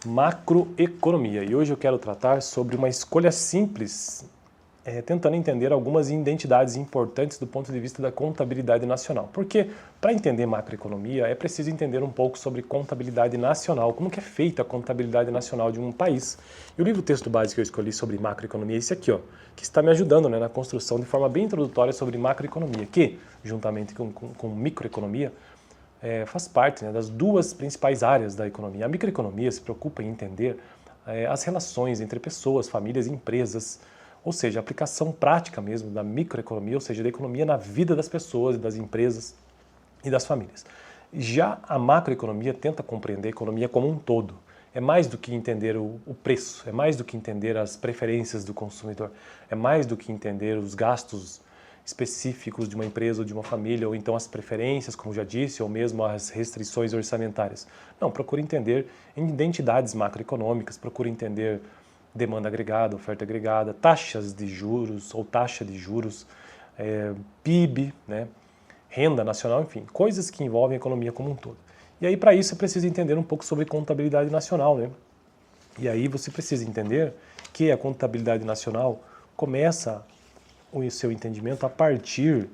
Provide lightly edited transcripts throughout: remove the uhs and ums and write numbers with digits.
macroeconomia. E hoje eu quero tratar sobre uma escolha simples, tentando entender algumas identidades importantes do ponto de vista da contabilidade nacional. Porque para entender macroeconomia é preciso entender um pouco sobre contabilidade nacional, como que é feita a contabilidade nacional de um país. E o livro texto básico que eu escolhi sobre macroeconomia é esse aqui, ó, que está me ajudando, né, na construção de forma bem introdutória sobre macroeconomia, que, juntamente com microeconomia, faz parte, né, das duas principais áreas da economia. A microeconomia se preocupa em entender as relações entre pessoas, famílias e empresas, ou seja, a aplicação prática mesmo da microeconomia, ou seja, da economia na vida das pessoas, das empresas e das famílias. Já a macroeconomia tenta compreender a economia como um todo. É mais do que entender o preço, é mais do que entender as preferências do consumidor, é mais do que entender os gastos específicos de uma empresa ou de uma família, ou então as preferências, como já disse, ou mesmo as restrições orçamentárias. Não, procura entender em identidades macroeconômicas, procura entender demanda agregada, oferta agregada, taxas de juros ou taxa de juros, PIB, né, renda nacional, enfim, coisas que envolvem a economia como um todo. E aí, para isso, você precisa entender um pouco sobre contabilidade nacional, né? E aí você precisa entender que a contabilidade nacional começa o seu entendimento a partir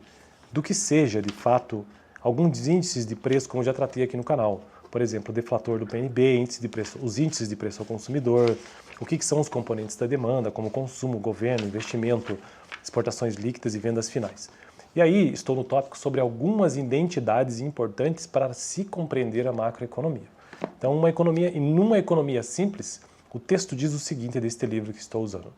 do que seja, de fato, alguns índices de preço, como eu já tratei aqui no canal. Por exemplo, o deflator do PNB, índice de preço, os índices de preço ao consumidor, o que são os componentes da demanda, como consumo, governo, investimento, exportações líquidas e vendas finais. E aí estou no tópico sobre algumas identidades importantes para se compreender a macroeconomia. Então, numa economia simples, o texto diz o seguinte deste livro que estou usando.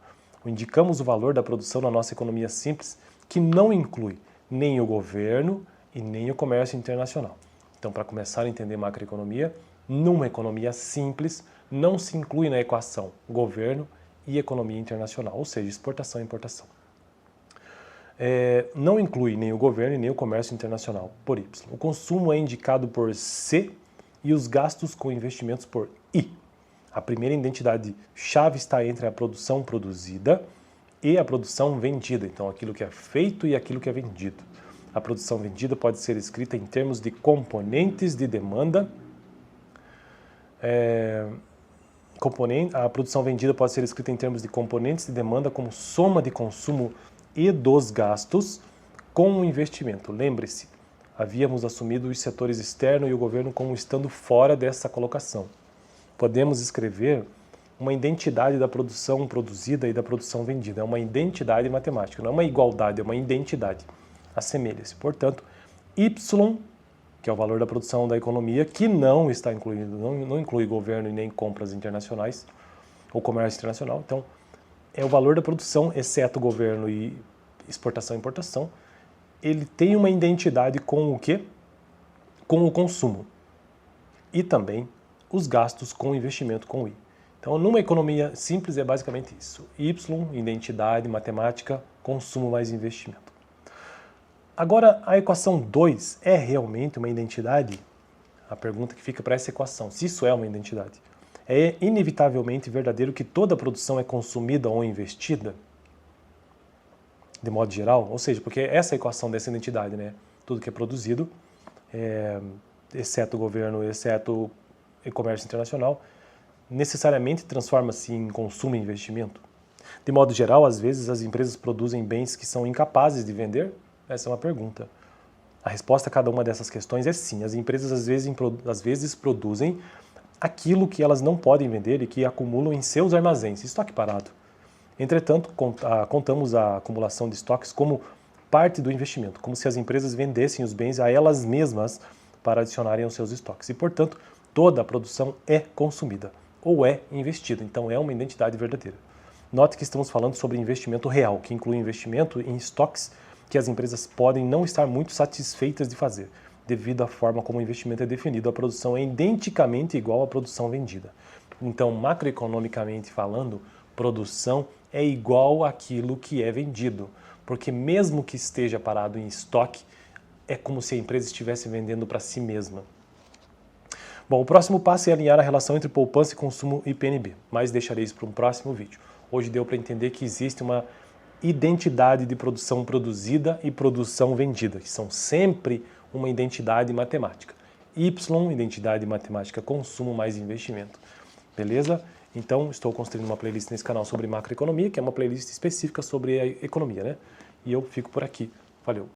Indicamos o valor da produção na nossa economia simples, que não inclui nem o governo e nem o comércio internacional. Então, para começar a entender macroeconomia, numa economia simples, não se inclui na equação governo e economia internacional, ou seja, exportação e importação. Não inclui nem o governo e nem o comércio internacional, por Y. O consumo é indicado por C e os gastos com investimentos por I. A primeira identidade-chave está entre a produção produzida e a produção vendida, então aquilo que é feito e aquilo que é vendido. A produção vendida pode ser escrita em termos de componentes de demanda. A produção vendida pode ser escrita em termos de componentes de demanda como soma de consumo e dos gastos com o investimento. Lembre-se, havíamos assumido os setores externo e o governo como estando fora dessa colocação. Podemos escrever uma identidade da produção produzida e da produção vendida. É uma identidade matemática, não é uma igualdade, é uma identidade. Assemelha-se. Portanto, Y, que é o valor da produção da economia, que não está incluído, não inclui governo e nem compras internacionais ou comércio internacional. Então, é o valor da produção, exceto governo e exportação e importação. Ele tem uma identidade com o quê? Com o consumo. E também os gastos com investimento com I. Então, numa economia simples é basicamente isso. Y, identidade, matemática, consumo mais investimento. Agora, a equação 2 é realmente uma identidade? A pergunta que fica para essa equação, se isso é uma identidade. É inevitavelmente verdadeiro que toda produção é consumida ou investida? De modo geral? Ou seja, porque essa é a equação dessa identidade, né? Tudo que é produzido, exceto o governo, exceto o comércio internacional, necessariamente transforma-se em consumo e investimento? De modo geral, às vezes as empresas produzem bens que são incapazes de vender? Essa é uma pergunta. A resposta a cada uma dessas questões é sim. As empresas às vezes produzem aquilo que elas não podem vender e que acumulam em seus armazéns, estoque parado. Entretanto, contamos a acumulação de estoques como parte do investimento, como se as empresas vendessem os bens a elas mesmas para adicionarem aos seus estoques. E, portanto, toda a produção é consumida ou é investida. Então, é uma identidade verdadeira. Note que estamos falando sobre investimento real, que inclui investimento em estoques que as empresas podem não estar muito satisfeitas de fazer, devido à forma como o investimento é definido. A produção é identicamente igual à produção vendida. Então, macroeconomicamente falando, produção é igual àquilo que é vendido, porque mesmo que esteja parado em estoque, é como se a empresa estivesse vendendo para si mesma. Bom, o próximo passo é alinhar a relação entre poupança e consumo e PNB, mas deixarei isso para um próximo vídeo. Hoje deu para entender que existe uma identidade de produção produzida e produção vendida, que são sempre uma identidade matemática. Y, identidade matemática consumo mais investimento. beleza? Então, estou construindo uma playlist nesse canal sobre macroeconomia, que é uma playlist específica sobre a economia, né? E eu fico por aqui. Valeu!